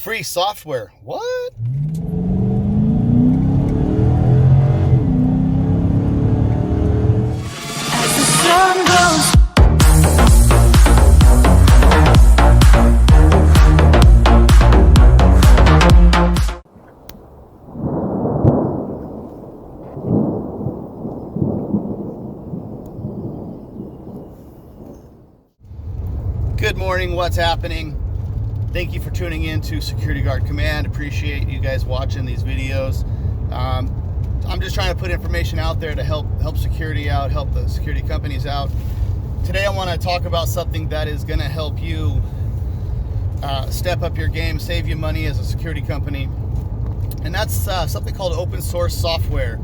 Free software. What? As the sun goes. Good morning, what's happening? Thank you for tuning in to Security Guard Command. Appreciate you guys watching these videos. I'm just trying to put information out there to help security out, help the security companies out. Today I want to talk about something that is going to help you step up your game, save you money as a security company. And that's something called open source software.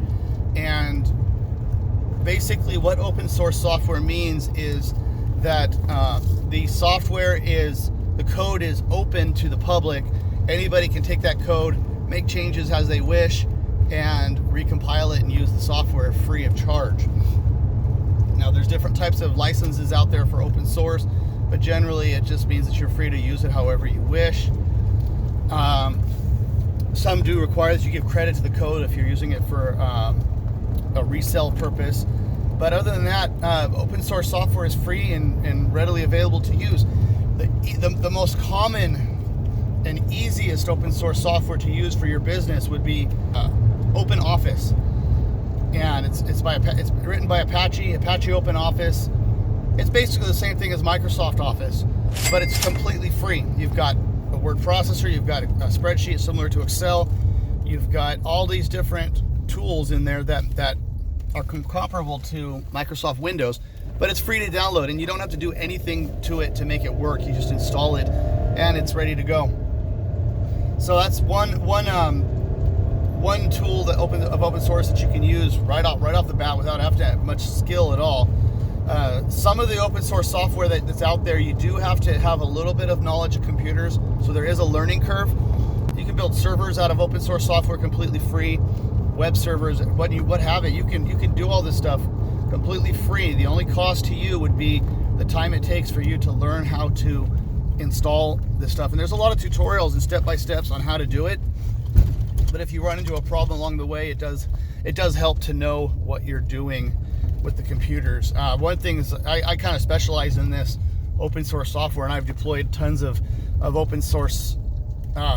And basically what open source software means is that the software the code is open to the public. Anybody can take that code, make changes as they wish, and recompile it and use the software free of charge. Now, there's different types of licenses out there for open source, but generally it just means that you're free to use it however you wish. Some do require that you give credit to the code if you're using it for a resale purpose. But other than that, open source software is free and readily available to use. The most common and easiest open source software to use for your business would be Open Office, and it's written by Apache Open Office. It's basically the same thing as Microsoft Office, but it's completely free. You've got a word processor, you've got a spreadsheet similar to Excel, you've got all these different tools in there that are comparable to Microsoft Windows, but it's free to download and you don't have to do anything to it to make it work. You just install it and it's ready to go. So that's one tool of open source that you can use right off the bat without having to have much skill at all. Some of the open source software that's out there, you do have to have a little bit of knowledge of computers, so there is a learning curve. You can build servers out of open source software completely free, web servers, what have it. You can do all this stuff completely free. The only cost to you would be the time it takes for you to learn how to install this stuff. And there's a lot of tutorials and step-by-steps on how to do it. But if you run into a problem along the way, it does help to know what you're doing with the computers. One thing is I kind of specialize in this open source software, and I've deployed tons of open source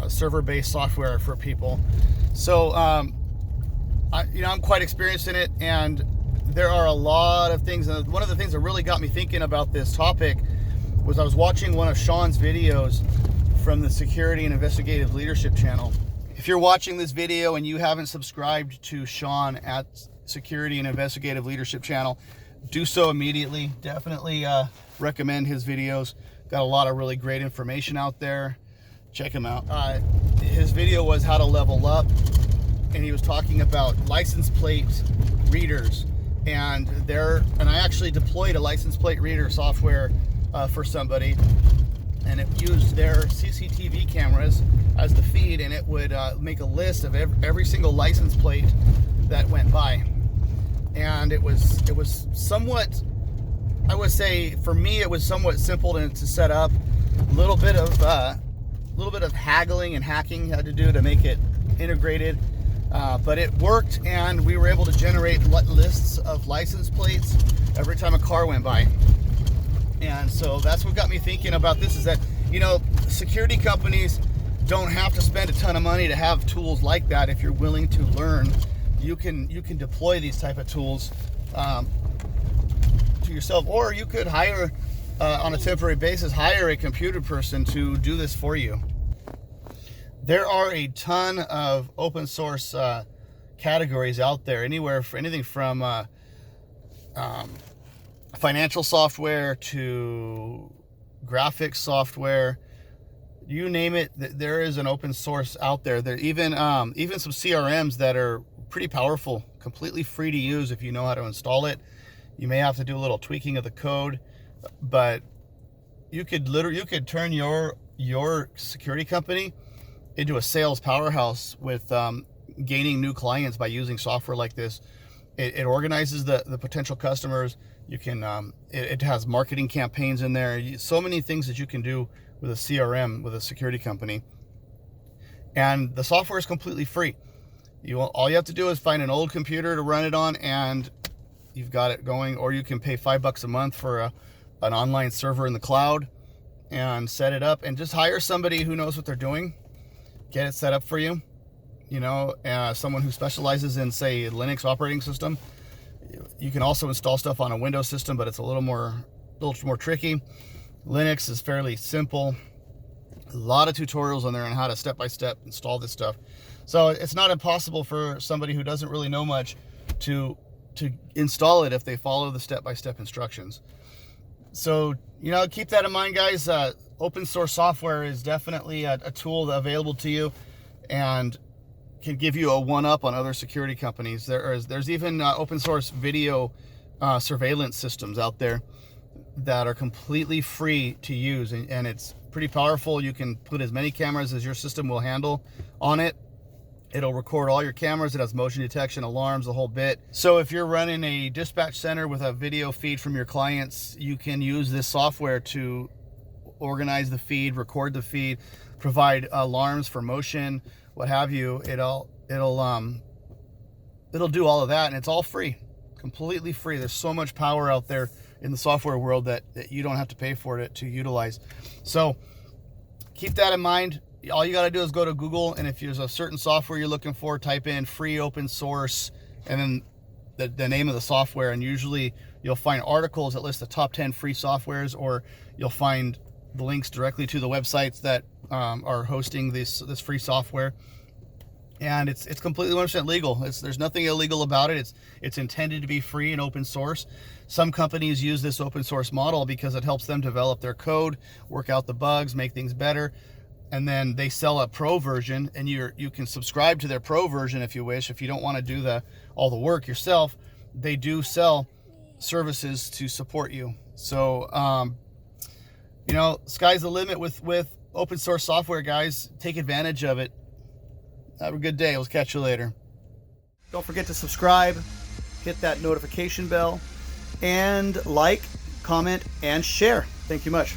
server-based software for people. So I'm quite experienced in it, and there are a lot of things. And one of the things that really got me thinking about this topic was I was watching one of Sean's videos from the Security and Investigative Leadership channel. If you're watching this video and you haven't subscribed to Sean at Security and Investigative Leadership channel, do so immediately. Definitely recommend his videos. Got a lot of really great information out there. Check him out. His video was how to level up, and he was talking about license plate readers. And I actually deployed a license plate reader software for somebody, and it used their CCTV cameras as the feed, and it would make a list of every single license plate that went by. And it was somewhat, I would say, for me, it was somewhat simple to set up. A little bit of haggling and hacking you had to do to make it integrated. But it worked, and we were able to generate lists of license plates every time a car went by. And so that's what got me thinking about this, is that, security companies don't have to spend a ton of money to have tools like that. If you're willing to learn, you can deploy these type of tools to yourself, or you could hire, on a temporary basis, hire a computer person to do this for you. There are a ton of open source categories out there, anything from financial software to graphics software. You name it, there is an open source out there. There even some CRMs that are pretty powerful, completely free to use if you know how to install it. You may have to do a little tweaking of the code, but you could turn your security company into a sales powerhouse with gaining new clients by using software like this. It organizes the potential customers. You can it has marketing campaigns in there. So many things that you can do with a CRM, with a security company. And the software is completely free. All you have to do is find an old computer to run it on, and you've got it going. Or you can pay $5 a month for an online server in the cloud and set it up, and just hire somebody who knows what they're doing, get it set up for you. Someone who specializes in, say, Linux operating system. You can also install stuff on a Windows system, but it's a little more tricky. Linux is fairly simple. A lot of tutorials on there on how to step-by-step install this stuff. So it's not impossible for somebody who doesn't really know much to install it if they follow the step-by-step instructions. So, keep that in mind, guys. Open source software is definitely a tool available to you and can give you a one-up on other security companies. There's even open source video surveillance systems out there that are completely free to use, and it's pretty powerful. You can put as many cameras as your system will handle on it. It'll record all your cameras. It has motion detection, alarms, the whole bit. So if you're running a dispatch center with a video feed from your clients, you can use this software to organize the feed, record the feed, provide alarms for motion, what have you. It'll do all of that, and it's all free, completely free. There's so much power out there in the software world that you don't have to pay for it to utilize. So keep that in mind. All you got to do is go to Google, and if there's a certain software you're looking for, type in free open source and then the name of the software, and usually you'll find articles that list the top 10 free softwares, or you'll find the links directly to the websites that are hosting this free software. And it's completely 100% legal. There's nothing illegal about it. It's intended to be free and open source. Some companies use this open source model because it helps them develop their code, work out the bugs, make things better. And then they sell a pro version, and you can subscribe to their pro version if you wish. If you don't want to do all the work yourself, they do sell services to support you. So, sky's the limit with open source software, guys. Take advantage of it. Have a good day. We'll catch you later. Don't forget to subscribe, hit that notification bell, and like, comment, and share. Thank you much.